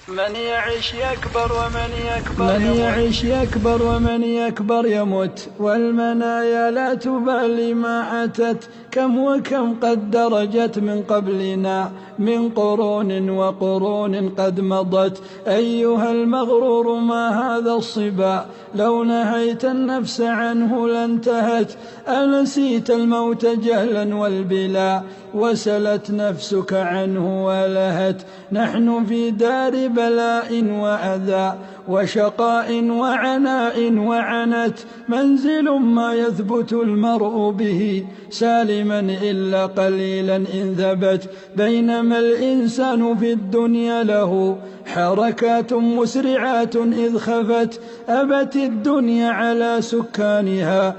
من يعش يكبر ومن يكبر يمت، والمنايا لا تبالي ما أتت. كم وكم قد درجت من قبلنا من قرون وقرون قد مضت. أيها المغرور ما هذا الصبا، لو نهيت النفس عنه لانتهت. أنسيت الموت جهلا والبلا، وسلت نفسك عنه ولهت. نحن في دار بلاء وأذى وشقاء وعناء وعنت، منزل ما يثبت المرء به سالما إلا قليلا إن ثبت. بينما الإنسان في الدنيا له حركات مسرعات إذ خفت، أبت الدنيا على سكانها